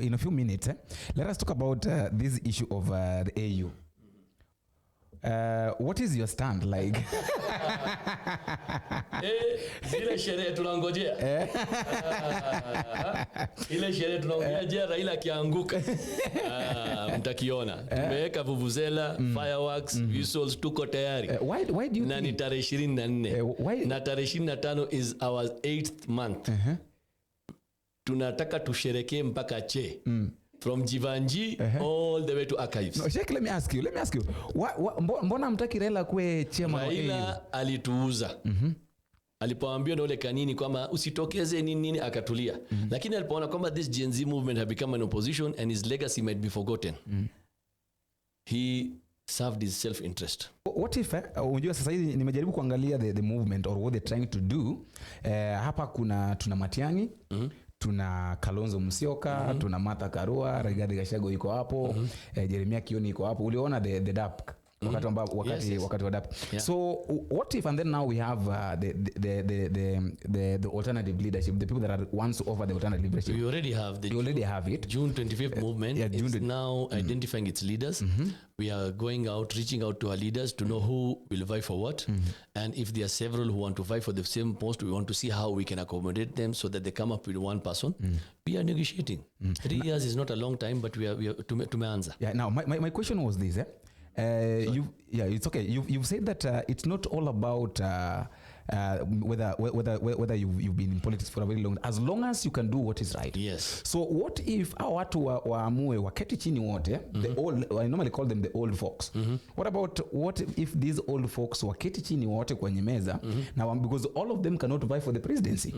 in a few minutes, let us talk about this issue of the AU. What is your stand like? Zile sherehe tunangojea. Ile sherehe tunangojea Raila akianguka. Mtakiona. Tumeweka vuvuzela, fireworks, whistles, tuko tayari. Why do you na ni tarehe 24. Na tarehe 25 is our 8th month. Tunataka tusherekee mpaka che. From Jivanji all the way to archives. No, Sheikh, let me ask you. Mbona mtaki Raila kuwe chairman wa AU? Raila alituuza. Alipoambiwa na ule kanini kwamba usitokeze nini akatulia. Lakini alipoona kwamba this Gen Z movement have become an opposition and his legacy might be forgotten. He served his self-interest. What if unajua sasa hivi nimejaribu kuangalia the movement or what they're trying to do. Hapa tuna Matiang'i, tuna Kalonzo Musyoka, tuna Martha Karua, Rigathi Gachagua yuko hapo, Jeremia Kioni yuko hapo. Uliona the DAP wakati wa DAP. Yeah. So what if, and then now we have the alternative leadership, the people that are ones to offer the alternative leadership. We already have it. June 25th movement is now identifying its leaders. We are going out, reaching out to our leaders to know who will vie for what. And if there are several who want to vie for the same post, we want to see how we can accommodate them so that they come up with one person. We are negotiating. 3 years is not a long time, but we are tumeanza. Yeah. Now my question was this. It's okay. You've said that it's not all about whether you've been in politics for a very long, as long as you can do what is right. Yes. So what if our watu waamue waketi chini wote, the old, I normally call them the old folks. What if these old folks waketi chini wote kwenye meza, now because all of them cannot vie for the presidency.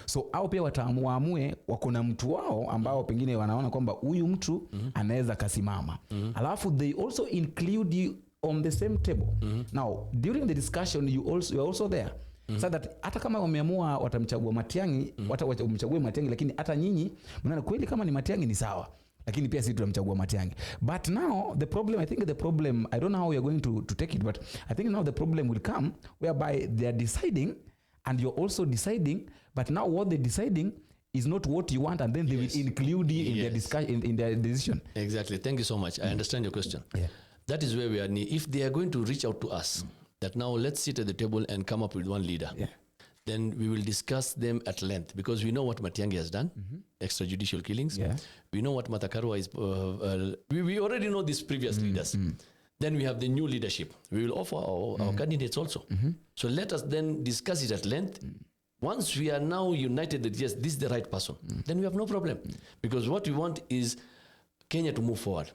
So au pia waamue wako na mtu wao ambao pengine wanaona kwamba huyu mtu anaweza kasimama. Alafu they also include you on the same table. Now during the discussion you are also there. So that hata kama wameamua watamchagua Matiang'i, watamchagua Matiang'i, lakini hata nyinyi mnaona kweli kama ni Matiang'i ni sawa, lakini pia sisi tunamchagua Matiang'i. But now the problem, I don't know how you're going to take it, but I think now the problem will come whereby they are deciding and you're also deciding, but now what they're deciding is not what you want, and then they will include you in their discussion, in their decision. Exactly. Thank you so much. I understand your question. Yeah. That is where we are. If they are going to reach out to us, that now let's sit at the table and come up with one leader, then we will discuss them at length, because we know what Matiang'i has done, extrajudicial killings. We know what Martha Karua is. We already know these previous leaders. Then we have the new leadership. We will offer our candidates also. So let us then discuss it at length. Once we are now united that yes, this is the right person, then we have no problem. Because what we want is Kenya to move forward.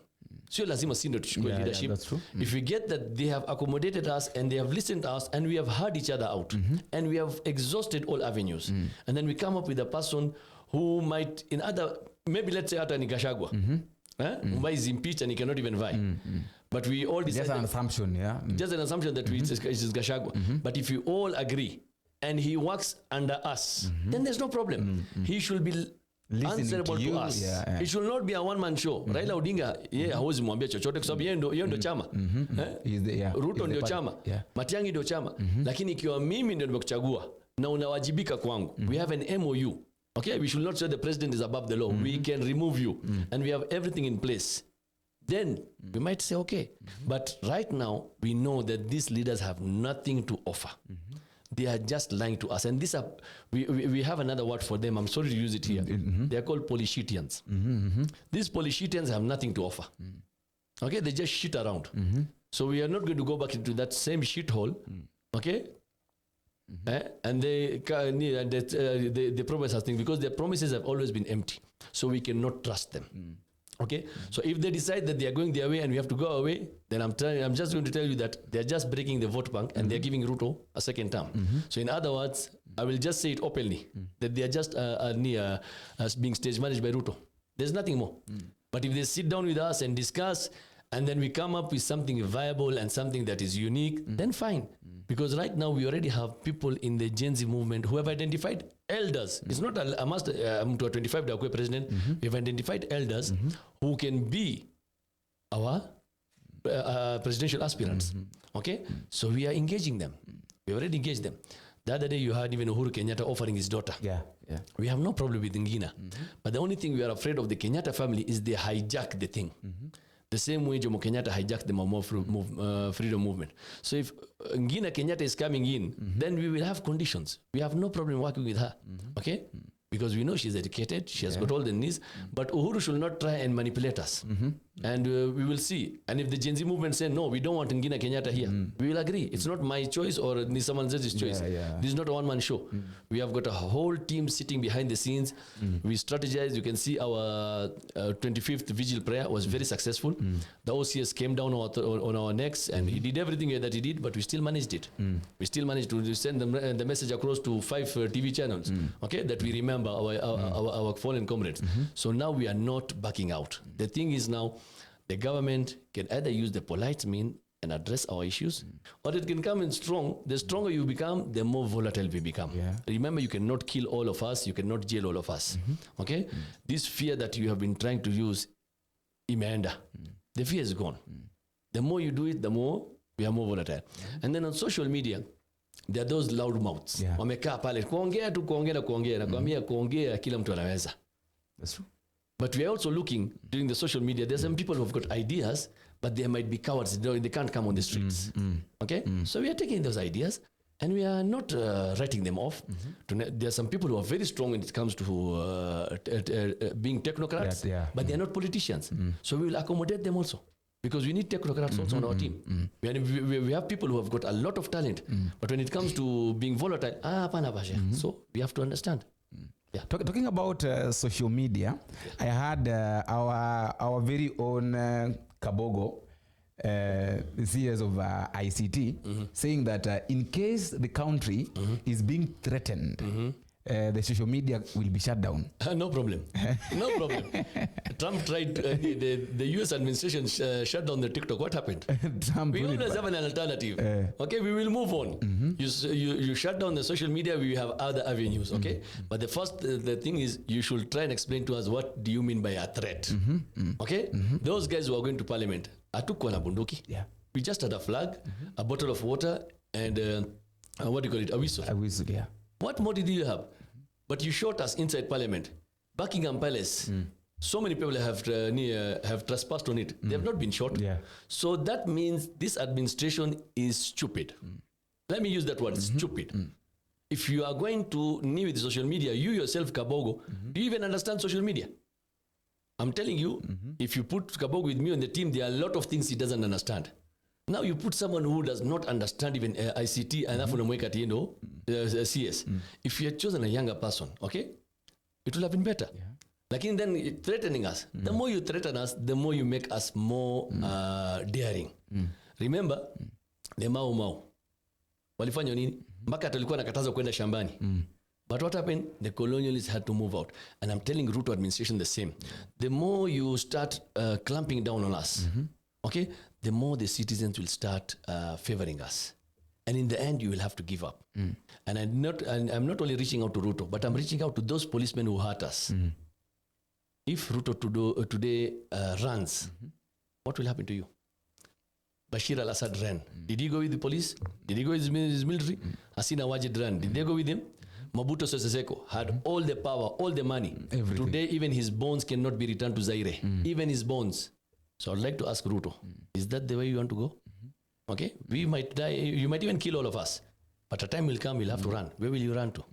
So lazima si ndio tuchukue leadership. That's true. If we get that they have accommodated us and they have listened to us and we have heard each other out and we have exhausted all avenues, and then we come up with a person who might in other, maybe let's say hata ni Gachagua. Mumbai is impeached and he cannot even vie. But we all decide just an assumption, just an assumption that it is Gachagua. But if we all agree and he works under us, then there's no problem. He should be answerable to us. It should not be a one-man show. Raila Odinga, hawezi mwambia chochote kwa sababu yeye ndio chama. Ruto ndio chama. Matiang'i ndio chama. Lakini ikiwa mimi ndio nimekuchagua na unawajibika kwangu, we have an MOU. Okay, we should not say the president is above the law. We can remove you and we have everything in place. Then we might say okay. But right now we know that these leaders have nothing to offer. They are just lying to us, and these are we have another word for them. I'm sorry to use it here. They are called politicians. These politicians have nothing to offer. Okay, they just shit around. So we are not going to go back into that same shithole. Okay, and they promise us things because their promises have always been empty. So we cannot trust them. Okay, so if they decide that they are going their way and we have to go away, then I'm just going to tell you that they're just breaking the vote bank and they're giving Ruto a second term. So in other words, I will just say it openly, that they are just being stage managed by Ruto. There's nothing more. But if they sit down with us and discuss, and then we come up with something viable and something that is unique, then fine. Because right now we already have people in the Gen Z movement who have identified elders. It's not a must to a 25 da kuwe president. We have identified elders who can be our presidential aspirants. Okay? So we are engaging them. We already engaged them. The other day you heard even Uhuru Kenyatta offering his daughter. we have no problem with Ngina. But the only thing we are afraid of the Kenyatta family is they hijack the thing. The same way Jomo Kenyatta hijacked the Mamo freedom movement. So if Ngina Kenyatta is coming in, then we will have conditions. We have no problem working with her. Okay? Because we know she's educated, she has got all the needs, but Uhuru should not try and manipulate us. And we will see. And if the Gen Z movement say, no, we don't want Ngina Kenyatta here, we will agree. It's not my choice or someone else's choice. This is not a one-man show. We have got a whole team sitting behind the scenes. We strategize. You can see our 25th vigil prayer was very successful. The OCS came down on our necks and he did everything that he did, but we still managed it. We still managed to send the message across to 5 TV channels, okay, that we remember our fallen comrades. So now we are not backing out. The thing is now, the government can either use the polite mean and address our issues, or it can come in strong. The stronger you become, the more volatile we become. Remember, you cannot kill all of us, you cannot jail all of us. Okay? This fear that you have been trying to use, imeenda. The fear is gone. The more you do it, the more we are more volatile. And then on social media, there are those loud mouths. Wamekaa pale kuongea tu kuongea na kuongea na kuambia kuongea kila mtu anaweza. That's true. But we are also looking during the social media. There's some people who have got ideas, but they might be cowards. They can't come on the streets. Okay, so we are taking those ideas and we are not writing them off. There are some people who are very strong when it comes to being technocrats, but they are not politicians. So we will accommodate them also. Because we need technocrats also on our team. We have people who have got a lot of talent, but when it comes to being volatile, so we have to understand. Talking about social media, I had our very own Kabogo, CS of ICT, saying that in case the country is being threatened, the social media will be shut down. No problem. No problem. Trump tried, the US administration shut down the TikTok. What happened? We always have an alternative. Okay, we will move on. You shut down the social media, we have other avenues. Okay, but the first, the thing is, you should try and explain to us what do you mean by a threat. Okay, those guys who are going to parliament, hatukuwa na bunduki. We just had a flag, a bottle of water, and what do you call it? A whistle. A whistle, yeah. What more did you have? But you shot us inside Parliament. Buckingham Palace. So many people have trespassed on it. They have not been shot. So that means this administration is stupid. Let me use that word, stupid. If you are going to knee with social media, you yourself, Kabogo, do you even understand social media? I'm telling you, if you put Kabogo with me on the team, there are a lot of things he doesn't understand. Now you put someone who does not understand even ICT and CS. If you had chosen a younger person, okay, it would have been better. Like then threatening us. The more you threaten us, the more you make us more daring. Remember, the Mau walifanya nini? Mpaka tulikuwa nakataza kwenda shambani. But what happened? The colonialists had to move out. And I'm telling Ruto administration the same. The more you start clamping down on us, okay, the more the citizens will start favoring us. And in the end, you will have to give up. And I'm not only reaching out to Ruto, but I'm reaching out to those policemen who hurt us. If Ruto today runs, what will happen to you? Bashir al-Assad ran. Did he go with the police? Did he go with his military? Hasina Wajid ran. Did they go with him? Mobutu Sese Seko had all the power, all the money. Everything. Today, even his bones cannot be returned to Zaire. Even his bones. So I'd like to ask Ruto, is that the way you want to go? Okay, we might die, you might even kill all of us, but a time will come, you'll have to run. Where will you run to?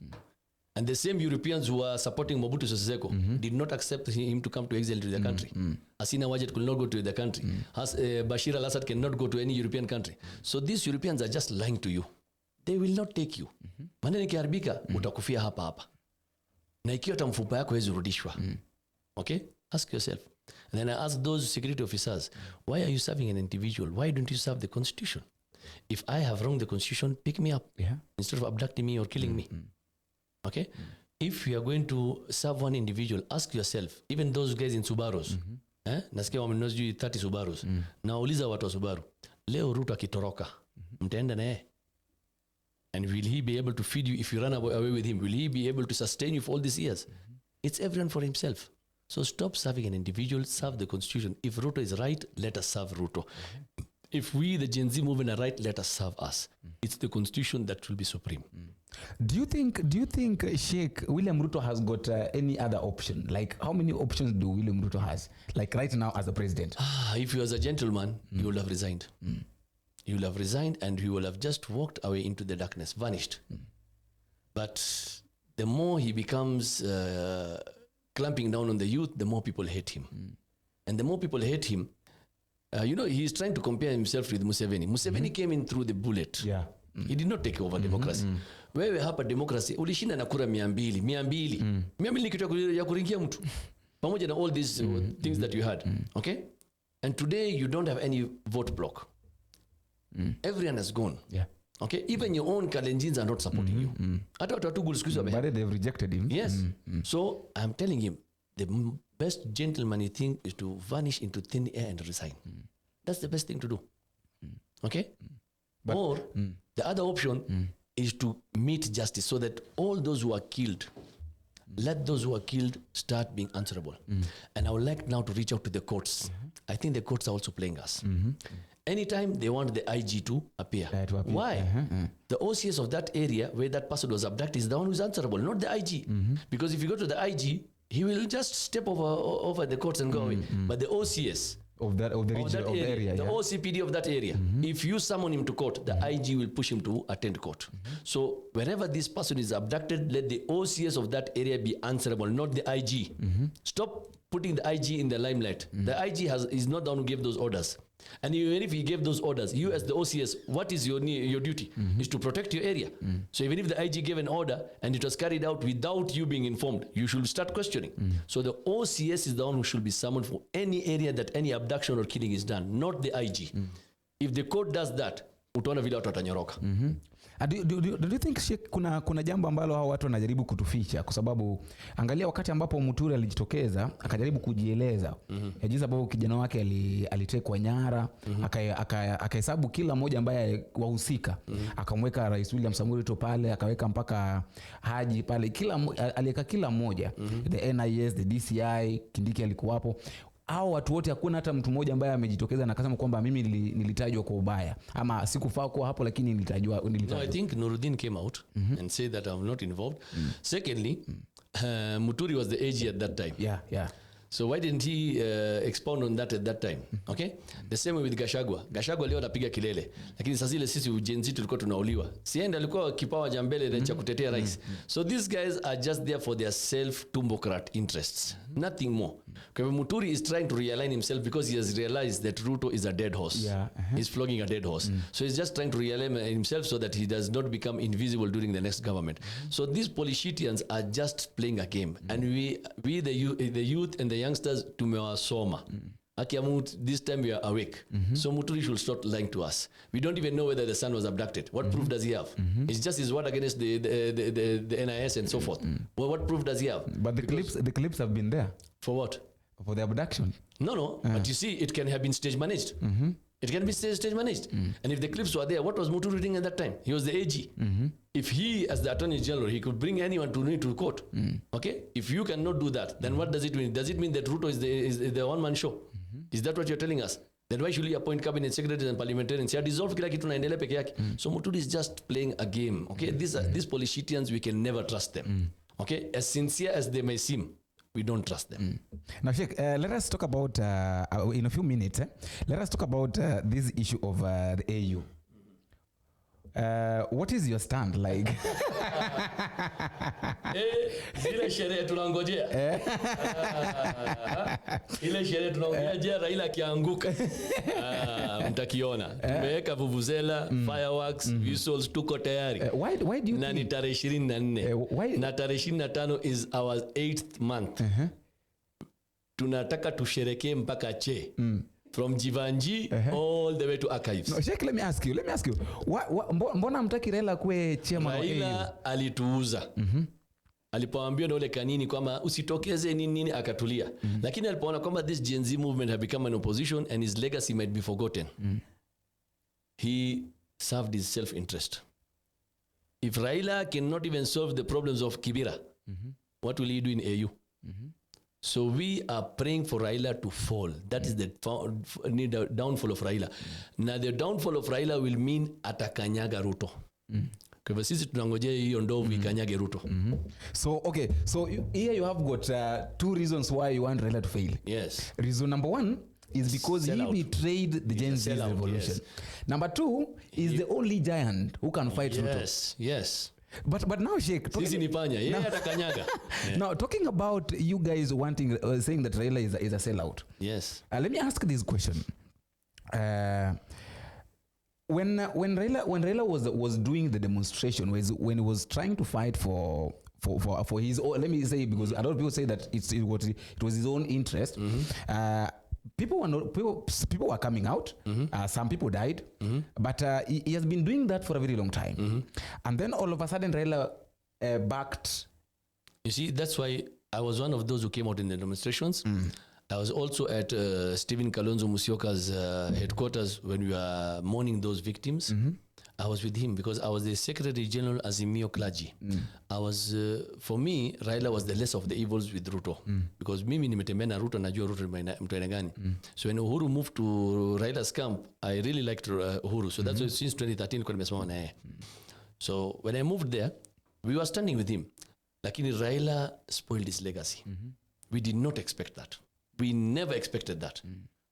And the same Europeans who are supporting Mobutu Sese Seko did not accept him to come to exile to the country. Hasina Wajid could not go to the country. Bashir al-Assad cannot go to any European country. So these Europeans are just lying to you. They will not take you. Maneno ikiharibika, utakufia hapa hapa. Na ikiwa tamfupa yako hezi rudishwa. Okay? Ask yourself. And then I ask those security officers, why are you serving an individual? Why don't you serve the Constitution? If I have wronged the Constitution, pick me up instead of abducting me or killing me. Okay? If you are going to serve one individual, ask yourself, even those guys in Subarus, nasikia wamenunua 30 Subarus, nauliza watu wa Subaru, leo Ruto akitoroka, mtaenda na yeye? And will he be able to feed you if you run away with him? Will he be able to sustain you for all these years? It's everyone for himself. So stop serving an individual, serve the Constitution. If Ruto is right, let us serve Ruto. If we, the Gen Z movement, are right, let us serve us. It's the Constitution that will be supreme. Do you think Sheikh William Ruto has got any other option? Like, how many options do William Ruto has? Like right now as a president? If he was a gentleman, he would have resigned. He will have resigned and he will have just walked away into the darkness, vanished. But the more he becomes clamping down on the youth, the more people hate him. And the more people hate him, he's trying to compare himself with Museveni. Museveni came in through the bullet. Yeah. He did not take over democracy. Wewe hapa democracy, ulishinda na kura 200. 200 ni kitu ya kuringia mtu. Pamoja na all these things that you had. Okay? And today you don't have any vote block. Everyone has gone. Yeah. Okay, even your own Kalenjins are not supporting you. But they've rejected him. Yes. So I'm telling him, the best gentlemanly thing is to vanish into thin air and resign. That's the best thing to do. Okay? Or the other option is to meet justice so that all those who are killed, let those who are killed start being answerable. And I would like now to reach out to the courts. I think the courts are also playing us. Anytime they want the IG to appear. Why? The OCS of that area where that person was abducted is the one who is answerable, not the IG. Because if you go to the IG, he will just step over the courts and go away. But the OCS of the region, of the area, the OCPD of that area, if you summon him to court, the IG will push him to attend court. So wherever this person is abducted, let the OCS of that area be answerable, not the IG. Stop putting the IG in the limelight. The IG is not the one who gave those orders. And even if he gave those orders, you as the OCS, what is your duty? Is to protect your area. So even if the IG gave an order and it was carried out without you being informed, you should start questioning. So the OCS is the one who should be summoned for any area that any abduction or killing is done, not the IG. If the court does that, utaona vile watu watanyoroka. Do you think Sheikh, kuna jambo ambalo hao watu wanajaribu kutuficha? Kwa sababu angalia wakati ambapo Muturi alijitokeza akajaribu kujieleza jinsi ambavyo kijana wake alitekwa nyara, akahesabu kila mmoja ambaye wahusika, akamweka Rais William Samoei Ruto pale, akaweka mpaka Haji pale, aliweka kila mmoja, the NIS, the DCI, Kindiki alikuwapo. Hao watu wote hakuna hata mtu mmoja ambaye amejitokeza na akasema kwamba mimi nilitajwa kwa ubaya ama sikufaa kuwa hapo lakini nilitajwa. No, I think Nuruddin came out and said that I'm not involved. Secondly, Muturi was the AG at that time. Yeah. So why didn't he expound on that at that time? Okay? The same way with Gachagua. Gachagua leo anapiga kilele. Lakini sasa ile sisi ujenzi tulikuwa tunauliwa. Sienda alikuwa kipawa cha mbele cha kutetea rais. So these guys are just there for their self-tumbocrat interests. Nothing more. Kwa Muturi is trying to realign himself because he has realized that Ruto is a dead horse. Yeah. He's flogging a dead horse. So he's just trying to realign himself so that he does not become invisible during the next government. So these politicians are just playing a game. And we the youth and the youngsters tumewasoma. This time we are awake. So Muturi should stop lying to us. We don't even know whether the son was abducted. What proof does he have? It's just his word against the NIS and so forth. Well, what proof does he have? But the clips have been there. For what? For the abduction. No. But you see, it can have been stage managed. It can be stage managed. And if the clips were there, what was Muturi doing at that time? He was the AG. If he, as the Attorney General, he could bring anyone to court. Okay? If you cannot do that, then what does it mean? Does it mean that Ruto is the one-man show? Is that what you're telling us? Then why should he appoint cabinet secretaries and parliamentarians? He dissolve kila kitu naendelea peke yake. So Muturi is just playing a game. Okay? These politicians, we can never trust them. Okay? As sincere as they may seem, we don't trust them. Now, Sheikh, let us talk about, in a few minutes, let us talk about this issue of the AU. What is your stand like? Ile sherehe tunangojea. Ile sherehe tunangojea Raila akianguka. Mtakiona. Tumeweka vuvuzela, fireworks, whistles tuko tayari. Why do you na ni tarehe 24. Na tarehe 25 is our 8th month. Tunataka tusherekee mpaka che. From Jivanji all the way to archives. No, Sheikh, let me ask you. Mbona mtaki Raila kuwe chairman wa AU? Raila alituuza. Alipoambiwa na ule kanini kwamba usitokeze nini akatulia. Lakini alipoona kwamba this Gen Z movement have become an opposition and his legacy might be forgotten. He served his self-interest. If Raila cannot even solve the problems of Kibera, what will he do in AU? So we are praying for Raila to fall. That is the downfall of Raila. Now the downfall of Raila will mean atakanyaga Ruto. Kwa hivyo sisi tunangojea hiyo ndovu ikanyage Ruto. So okay, so here you have got two reasons why you want Raila to fail. Yes. Reason number one is because Sell he out. betrayed the Gen Z revolution. Yes. Number two is the only giant who can fight Ruto. Yes. But now Sheikh, Sisi ni panya, yeye atakanyaga. Now talking about you guys wanting saying that Raila is a sellout. Yes. Let me ask this question. When Raila was doing the demonstration, when he was trying to fight for his own, let me say, because a lot of people say that it was his own interest. People were coming out. Some people died, but he has been doing that for a very long time. And then all of a sudden Raila backed. You see, that's why I was one of those who came out in the demonstrations. I was also at Stephen Kalonzo Musyoka's headquarters when we were mourning those victims. I was with him because I was the Secretary General Azimio Clergy. I was, for me, Raila was the less of the evils with Ruto. Because mimi nimetembea na Ruto, najua Ruto mtu aina gani. So when Uhuru moved to Raila's camp, I really liked Uhuru. So that's why since 2013 kwa nimesimama na yeye. So when I moved there, we were standing with him. Lakini Raila spoiled his legacy. We did not expect that. We never expected that.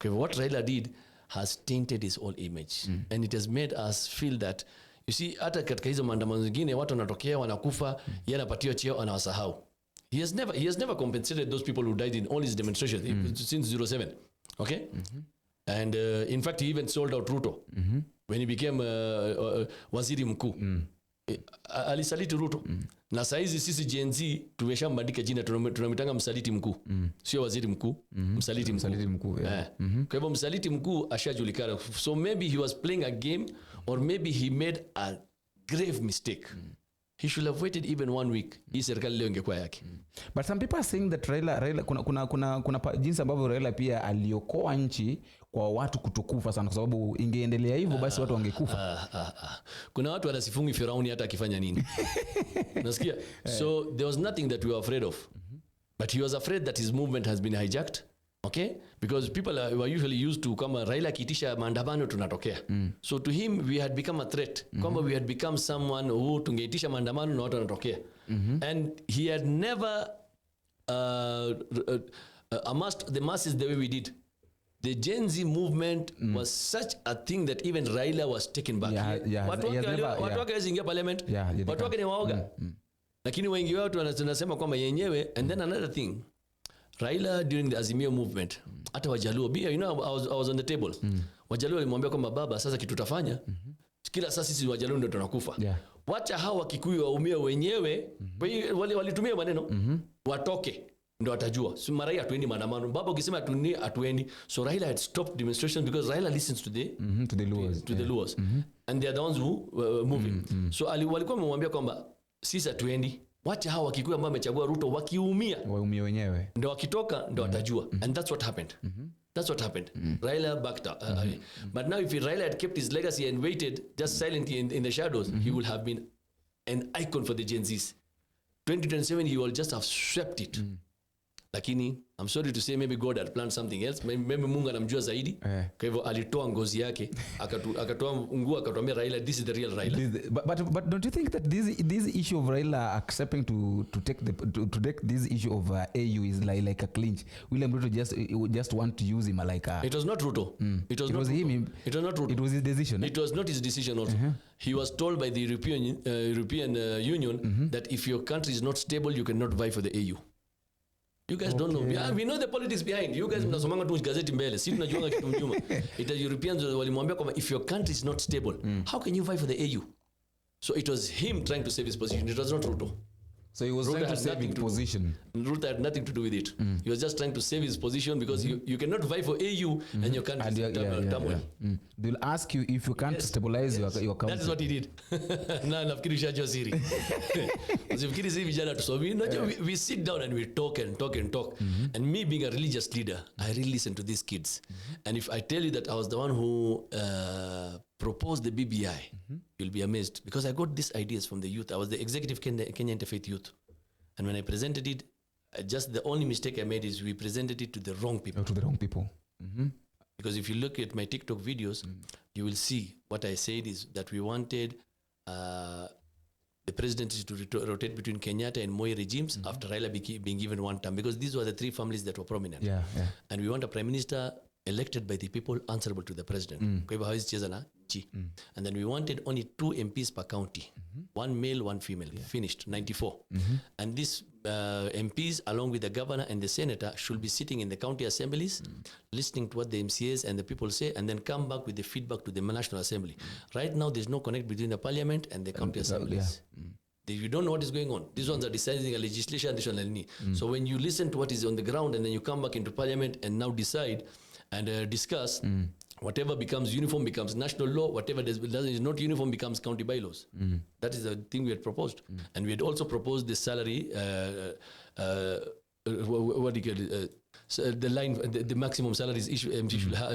Okay, what Raila did has tainted his whole image. And it has made us feel that, you see, hata katika hizo maandamano zingine watu wanatokea wanakufa, yeye anapatiwa cheo anawasahau. He has never compensated those people who died in all his demonstrations since 07. Okay? And in fact, he even sold out Ruto when he became waziri mkuu. Alisaliti Ruto. Na saizi sisi Gen Z tumeshambandika jina, tunamitanga msaliti mkuu. Sio waziri mkuu, msaliti mkuu. Yeah. Kwa hivyo msaliti mkuu ashajulikana. So maybe he was playing a game, or maybe he made a grave mistake. He should have waited even 1 week. Hii serikali leo ingekuwa yake. But some people are saying that Raila kuna jinsi ambavyo Raila pia aliokoa nchi kwa watu kutokufa sana, kwa sababu ingeendelea hivyo basi watu wangekufa. Kuna watu wanasifungi Firauni hata akifanya nini. Unasikia? So there was nothing that we were afraid of. But he was afraid that his movement has been hijacked. Okay? Because people were usually used to kama Raila kitisha maandamano tunatokea. So to him we had become a threat. Kama we had become someone who tungeitisha maandamano na watu wanatokea. And he had never amassed the masses the way we did. The Gen Z movement was such a thing that even Raila was taken back. Watu wake wazingia parliament. Watu wake ni waoga. Lakini wengi watu wanasema kwamba yenyewe. And then another thing, Raila during the Azimio movement, hata Wajaluo, you know, I was on the table. Wajaluo walimwambia kwamba baba, sasa kitu tutafanya, kila sasa sisi Wajaluo ndio tunakufa. Wacha hawa Kikuyu waumie wenyewe. Walitumia maneno, watoke ndio watajua. So Marai atuendi maandamano. Baba ukisema atuendi. So Raila had stopped demonstrations because Raila listens to the Luos. And they are the ones who moving. So walikuwa wamemwambia kwamba sisi atuendi. Wacha hawa Kikuyu ambao wamechagua Ruto wakiumia wenyewe. Ndio wakitoka ndio watajua. And that's what happened. That's what happened. Raila backed up. But now if Raila had kept his legacy and waited just silently in the shadows, he would have been an icon for the Gen Zs. 2027 he will just have swept it. Lakini I'm sorry to say maybe God had planned something else. Maybe Mungu anamjua zaidi. Kwa hivyo alitoa ngozi yake, akatoa nguo, akatuambia Raila, this is the real Raila. But don't you think that this issue of Raila accepting to take this issue of AU is like a clinch? William Ruto just want to use him like a... It was not Ruto. It was not Ruto. It was his decision. It was not his decision also. He was told by the European Union that if your country is not stable, you cannot vie for the AU. You guys don't know. We know the politics behind. You guys mnasomanga tu gazeti mbele. Sisi tunajuanga kitu nyuma. It is Europeans walimwambia kwamba if your country is not stable, how can you vie for the AU? So it was him trying to save his position. It was not Ruto. So he was trying to save his position. Ruto had nothing to do with it. He was just trying to save his position because you cannot vie for AU and your country is turmoil. They'll ask you if you can't stabilize your country. That is what he did. Na nafikiri shajua siri. Usifikiri sisi vijana tusomi. We sit down and we talk. And me being a religious leader, I really listen to these kids. And if I tell you that I was the one who proposed the BBI, you'll be amazed because I got these ideas from the youth. I was the executive Kenya Interfaith Youth. And when I presented it, just the only mistake I made is we presented it to the wrong people. Because if you look at my TikTok videos, you will see what I said is that we wanted the presidency to rotate between Kenyatta and Moi regimes after Raila being given one term, because these were the three families that were prominent. Yeah. And we want a prime minister elected by the people, answerable to the president. Kwa hivyo hawezi cheza na nchi. And then we wanted only 2 MPs per county, one male, one female. Finished 94. And these MPs, along with the governor and the senator, should be sitting in the county assemblies, listening to what the MCAs and the people say, and then come back with the feedback to the National Assembly. Right now, there's no connect between the parliament and the county assemblies. You don't know what is going on. These ones are deciding a legislation, this one is So when you listen to what is on the ground, and then you come back into parliament and now decide and discuss, whatever becomes uniform becomes national law, whatever is not uniform becomes county bylaws. That is the thing we had proposed. And we had also proposed the salary, what do you call it? So the line, the maximum salaries MC should have.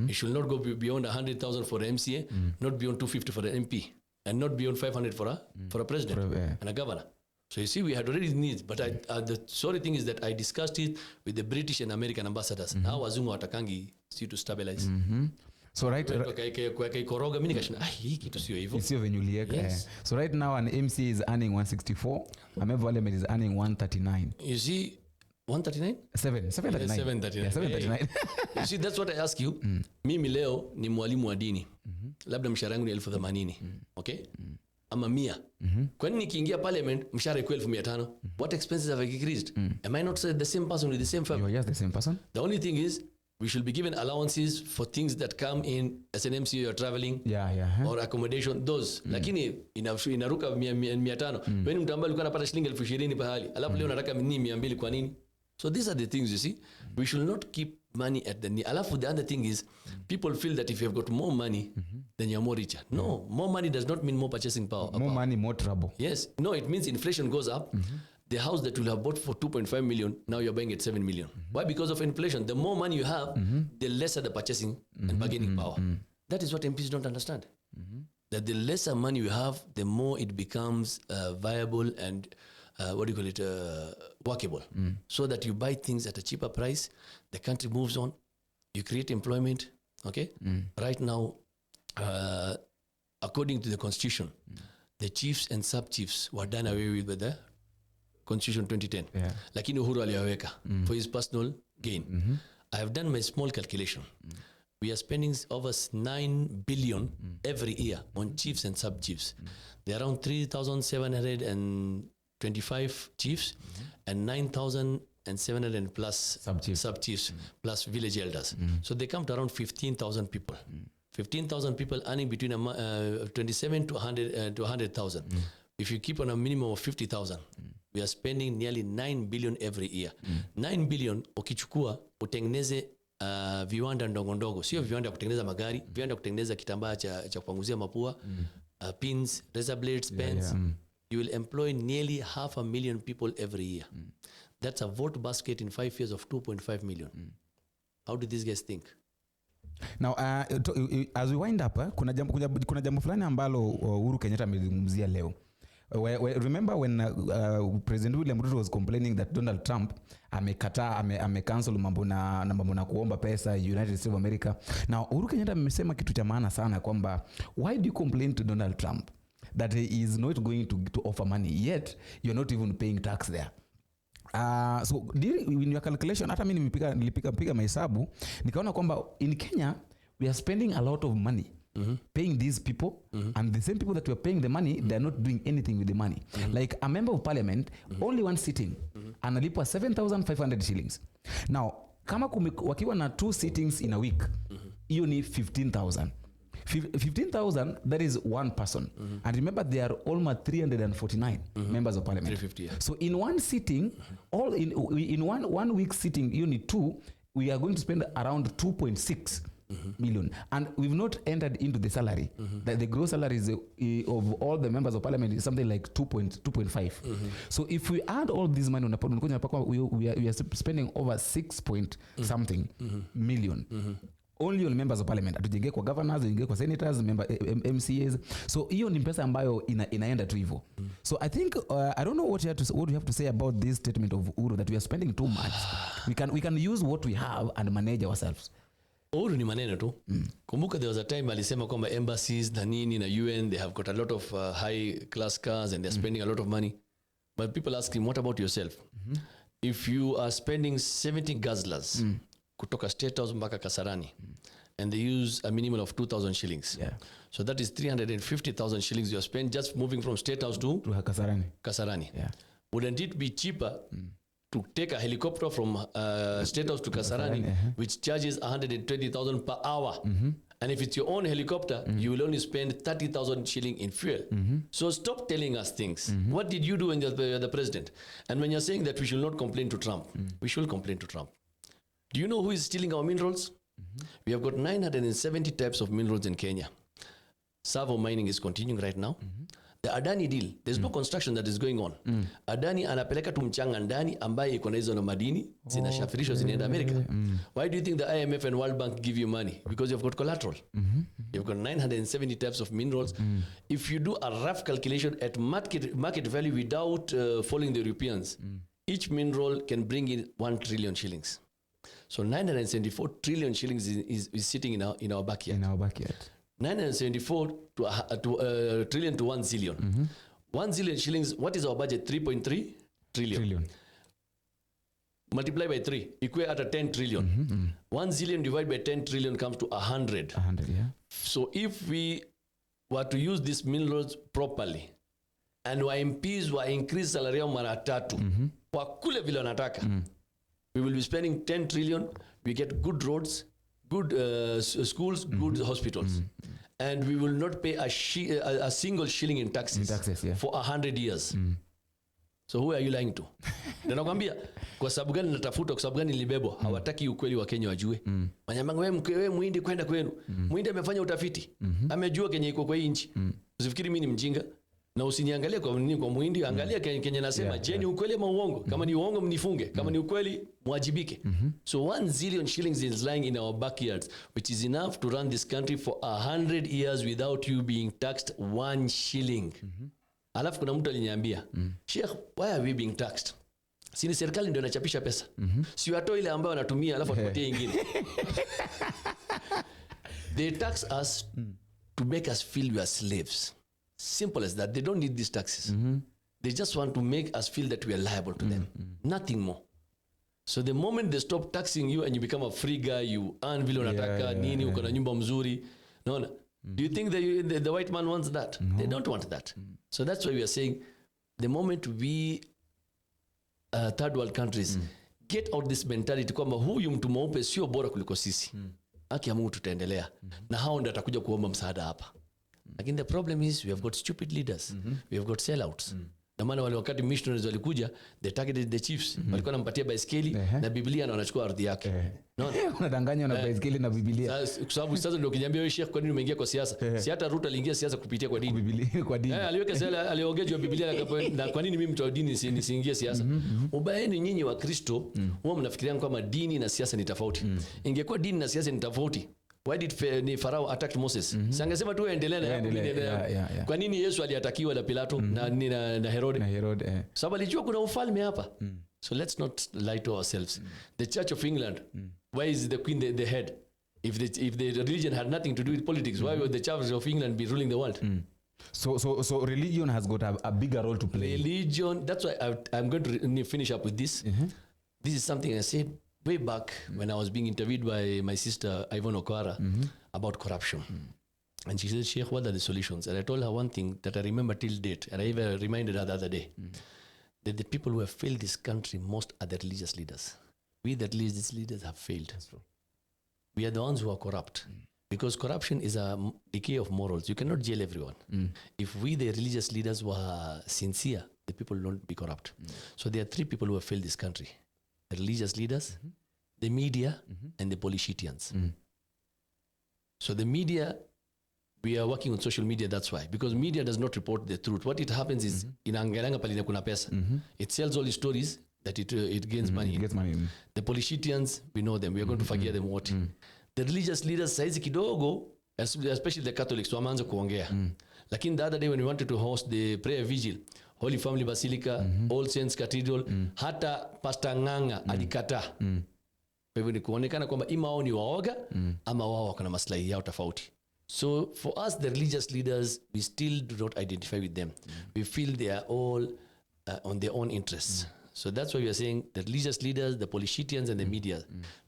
It should not go beyond 100,000 for an MCA, not beyond 250 for an MP, and not beyond 500 for a president and a governor. So you see, we had already needs, but the sorry thing is that I discussed it with the British and American ambassadors. Now wazungu watakangi see to stabilize. So right, koroga mimi nikashina hii kitu sio hivyo. Sio venye uliweka. So right now an MC is earning 164, a member parliament is earning 139. You see 139? 739. Yeah, 739. You see, that's what I ask you. Mimi leo ni mwalimu wa dini. Labda mshahara wangu ni 1080. Okay? Ama 100. Kwani nikiingia parliament mshahara iko 1500? What expenses have I increased? Am I not the same person with the same family? You are just the same person. The only thing is we should be given allowances for things that come in as an MCA you're traveling. Or accommodation, those. Lakini inaruka 500. Wewe mtu ambaye alikuwa anapata shilingi 20,000 pahali. Alafu leo unataka 200 kwa nini? So these are the things, you see. We should not keep money at the knee. Alafu, the other thing is, people feel that if you have got more money, then you're more richer. No, more money does not mean more purchasing power. More money, more trouble. Yes. No, it means inflation goes up. The house that you have bought for 2.5 million, now you're buying at 7 million. Why? Because of inflation. The more money you have, the lesser the purchasing and bargaining power. That is what MPs don't understand. That the lesser money you have, the more it becomes viable and workable. So that you buy things at a cheaper price, the country moves on, you create employment. Okay? Right now, according to the constitution, the chiefs and sub-chiefs were done away with the constitution 2010. Lakini Uhuru aliyaweka for his personal gain. I have done my small calculation. We are spending over 9 billion every year on chiefs and sub-chiefs. There are around 3,725 chiefs and 9,700 plus sub-chiefs plus village elders. So they come to around 15,000 people. 15,000 people earning between 27 to 100,000. If you keep on a minimum of 50,000, we are spending nearly 9 billion every year. 9 billion ukichukua utengeneze viwanda ndogo ndogo, sio viwanda kutengeneza magari, viwanda kutengeneza kitambaa cha kupanguzia mapua, pins, razor blades, pens. You will employ nearly 500,000 people every year. That's a vote basket in 5 years of 2.5 million. How do these guys think? Now, as we wind up, kuna jambo fulani ambalo Uhuru Kenyatta amezungumzia leo. Remember when President William Ruto was complaining that Donald Trump cancel mambo na kuomba pesa United States of America. Now, Uhuru Kenyatta amesema kitu cha maana sana kwamba, why do you complain to Donald Trump that he is not going to offer money, yet you're not even paying tax there? So in your calculation, hata mimi nilipiga mahesabu, nikaona kwamba in Kenya we are spending a lot of money paying these people, and the same people that we are paying the money, they are not doing anything with the money. Like a member of parliament, only one sitting, analipwa 7,500 shillings. Now, kama wakiwa na 2 sittings in a week, hiyo ni 15,000. 15,000, that is one person. And remember, there are almost 349 members of parliament. 350, yeah. So in one sitting, all in one week sitting, unit 2, we are going to spend around 2.6 million. And we've not entered into the salary. The gross salary is, of all the members of parliament is something like 2.5. So if we add all this money, we are spending over 6 point something million. Only on members of parliament. Atujenge kwa governors, atujenge kwa senators, MCAs. So hiyo ni pesa ambayo inaenda tu hivyo. So I think I don't know what you have to say about this statement of Uhuru that we are spending too much. We can use what we have and manage ourselves. Uhuru ni maneno tu. Kumbuka there was a time alisema kwamba embassies na nini na UN, they have got a lot of high class cars and they're spending a lot of money. But people ask him, what about yourself? If you are spending 70 guzzlers kutoka State House mpaka Kasarani, and they use a minimum of 2,000 shillings. Yeah. So that is 350,000 shillings you spend just moving from State House to Kasarani. Yeah. Wouldn't it be cheaper to take a helicopter from State House to Kasarani, which charges 120,000 per hour? And if it's your own helicopter, you will only spend 30,000 shilling in fuel. So stop telling us things. What did you do when you're the president? And when you're saying that we should not complain to Trump, we should complain to Trump. Do you know who is stealing our minerals? We have got 970 types of minerals in Kenya. Savo mining is continuing right now. The Adani deal, there's no construction that is going on. Adani anapeleka tu mchanga ndani ambaye iko na hizo na madini zinashafirishwa zinaenda America. Why do you think the IMF and World Bank give you money? Because you've got collateral. You've got 970 types of minerals. If you do a rough calculation at market value without following the Europeans, each mineral can bring in 1 trillion shillings. So 974 trillion shillings is sitting in our backyard. 974 trillion to 1 zillion. 1 zillion shillings, what is our budget? 3.3 trillion. Multiply by 3, equate at a 10 trillion. 1 zillion divided by 10 trillion comes to 100. 100, yeah. So if we were to use these minerals properly, and our MPs were increase salary yao mara tatu, kwa kule vile wanataka, we will be spending 10 trillion, we get good roads, good schools, good hospitals. And we will not pay a single shilling in taxes, for 100 years. So who are you lying to? Na nakwambia kwa sababu gani natafuta, kwa sababu gani nilibebwa? Hawataki ukweli wa Kenya wajue. Wanyamanga wewe muhindi kwenda kwenu. Muhindi amefanya utafiti. Amejua Kenya iko kwa hii nchi. Usifikiri mimi ni mjinga. Na usiniangalie kwa nini kwa muhindi, angalia Kenya nasema, je, ni ukweli ama uongo? Kama ni uongo mnifunge, kama ni ukweli mwajibike. So 1 zillion shillings is lying in our backyards, which is enough to run this country for 100 years without you being taxed 1 shilling. Alafu kuna mtu aliniambia, Sheikh, why are we being taxed? Sini serikali ndio inachapisha pesa. Si watu ile ambao wanatumia alafu watupatie nyingine. They tax us to make us feel we are slaves. Simple as that. They don't need these taxes. They just want to make us feel that we are liable to them. Nothing more. So the moment they stop taxing you and you become a free guy, you earn vile unataka, nini, uko na nyumba mzuri. No. Do you think the white man wants that? They don't want that. So that's why we are saying, the moment we third world countries get out this mentality kwamba huyu mtu mweupe sio bora kuliko sisi. Haki ya Mungu tutaendelea. Na hao ndio atakuja kuomba msaada hapa. Again, the problem is we have got stupid leaders. We have got sellouts. Na maana wale wakati missionaries walikuja, they targeted the chiefs. Walikuwa wanampatia baiskeli na Biblia na wanachukua ardhi yake. No. Unadanganya na baiskeli na Biblia. Kwa sababu sasa ndio ukiniambia wewe Sheikh, kwa nini umeingia kwa siasa? Si hata Ruto aliingia siasa kupitia kwa dini. Biblia kwa dini. Aliweka sala, aliongea Biblia na kwa nini mimi mtu wa dini nisiingie siasa? Ubaeni nyinyi wa Kristo, huwa mnafikiria kama dini na siasa ni tofauti. Ingekuwa dini na siasa ni tofauti, why did Pharaoh attack Moses? Sangesema tu endelea. Kwa nini Yesu aliatakiwa na Pilato na Herode? Sababu alijua kuna ufalme hapa. So let's not lie to ourselves. The Church of England, why is the Queen the head? If the religion had nothing to do with politics, why would the Church of England be ruling the world? So religion has got a bigger role to play. Religion, that's why I'm going to finish up with this. This is something I said way back when I was being interviewed by my sister Yvonne Okwara about corruption. And she said, Sheikh, what are the solutions? And I told her one thing that I remember till date, and I even reminded her the other day, that the people who have failed this country most are the religious leaders. We, the religious leaders, have failed. That's true. We are the ones who are corrupt. Because corruption is a decay of morals. You cannot jail everyone. If we, the religious leaders, were sincere, the people will not be corrupt. So there are 3 people who have failed this country: the religious leaders, the media, and the politicians. So the media, we are working on social media, that's why. Because media does not report the truth. What it happens is, inaangalanga palina kuna pesa. It sells all the stories that it gains money. It gets money. The politicians, we know them. We are going to forget them what. The religious leaders, saizi kidogo, especially the Catholics, wameanza kuongea. Lakini the other day when we wanted to host the prayer vigil, Holy Family Basilica, All Saints Cathedral, hata Pastor Nganga alikataa. Kwa hivyo ni kuonekana kwamba ima wao ni waoga ama wao wako na maslahi yao tofauti. So for us, the religious leaders, we still do not identify with them. We feel they are all on their own interests. So that's why we are saying the religious leaders, the politicians, and the media.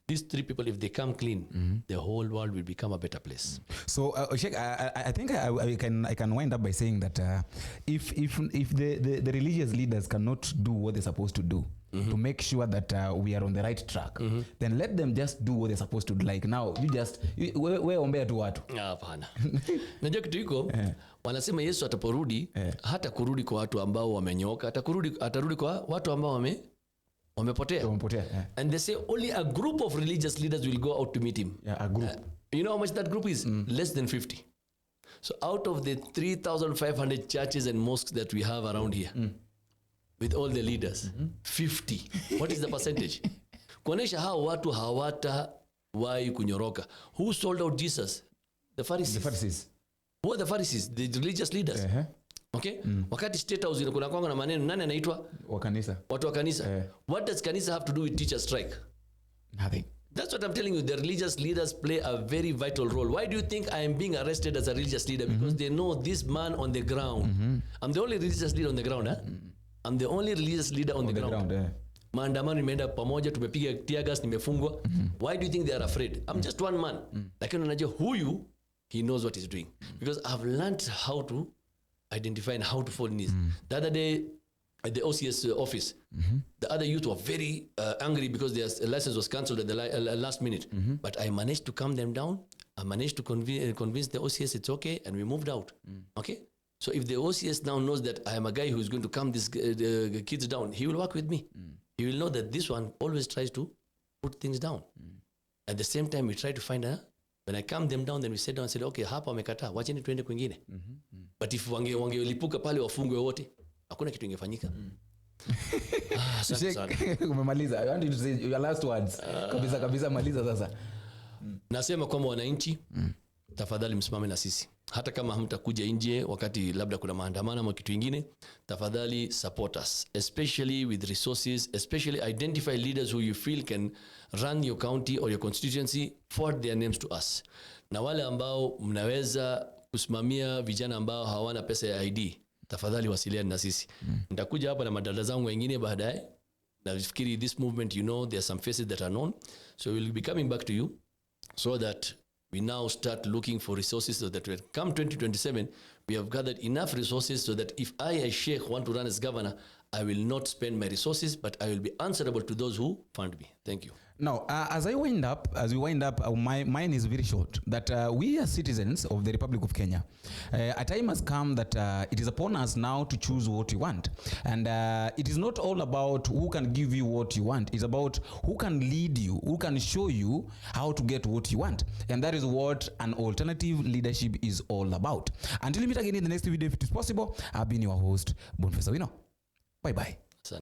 These three people, if they come clean, the whole world will become a better place. So, Sheikh, I think I can wind up by saying that if the religious leaders cannot do what they're supposed to do to make sure that we are on the right track, then let them just do what they're supposed to do. Like now, we ombea tu watu. Hapana. Najua kitu iko, wanasema Yesu ataporudi, hata kurudi kwa watu ambao wamenyoka, atarudi kwa watu ambao wamepotea. And they say only a group of religious leaders will go out to meet him. Yeah, a group. You know how much that group is? Less than 50. So out of the 3,500 churches and mosques that we have around here, with all the leaders, 50. What is the percentage? Kuonesha hao watu hawatawahi kunyoroka. Who sold out Jesus? The Pharisees. The Pharisees. Who are the Pharisees? The religious leaders. Okay? Wakati State House kuna kwanga na maneno, nani anaitwa? Wa kanisa. Watu wa kanisa. What does kanisa have to do with teacher strike? Nothing. That's what I'm telling you. The religious leaders play a very vital role. Why do you think I am being arrested as a religious leader? Because they know this man on the ground. I'm the only religious leader on the ground. I'm the only religious leader on the ground. Maandamano nimeenda pamoja, tumepiga tear gas, nimefungwa. Why do you think they are afraid? I'm just one man. Lakini unajua huyu, he knows what he's doing. Because I've learned how to identify and how to fall in this. The other day at the OCS office, the other youth were very angry because their license was cancelled at the last minute. But I managed to calm them down. I managed to convince the OCS it's okay, and we moved out. Okay? So if the OCS now knows that I am a guy who is going to calm these kids down, he will work with me. He will know that this one always tries to put things down. At the same time, we try to find when I calm them down, then we sit down and say, okay, hapa wamekataa, wacheni tuende kwingine. But if wangelipuka pale wafungwe wote, hakuna kitu ingefanyika. Umemaliza. I want you to say your last words. Kabisa maliza sasa. Nasema kwamba wananchi, tafadhali msimame na sisi. Hata kama hamtakuja nje wakati labda kuna maandamano ama kitu kingine, tafadhali support us, especially with resources, especially identify leaders who you feel can run your county or your constituency, forward their names to us. Na wale ambao mnaweza kusimamia vijana ambao hawana pesa ya ID, tafadhali wasiliane na sisi. Nitakuja hapa na madada zangu wengine baadaye. Na nafikiri this movement, you know, there are some faces that are known. So we'll be coming back to you so that we now start looking for resources so that when come 2027, we have gathered enough resources so that if I, as Sheikh, want to run as governor, I will not spend my resources, but I will be answerable to those who fund me. Thank you. Now, as we wind up, mine is very short. That we as citizens of the Republic of Kenya, a time has come that it is upon us now to choose what we want. And it is not all about who can give you what you want. It's about who can lead you, who can show you how to get what you want. And that is what an alternative leadership is all about. Until we meet again in the next video, if it is possible, I've been your host, Boniface Awino. Bye-bye.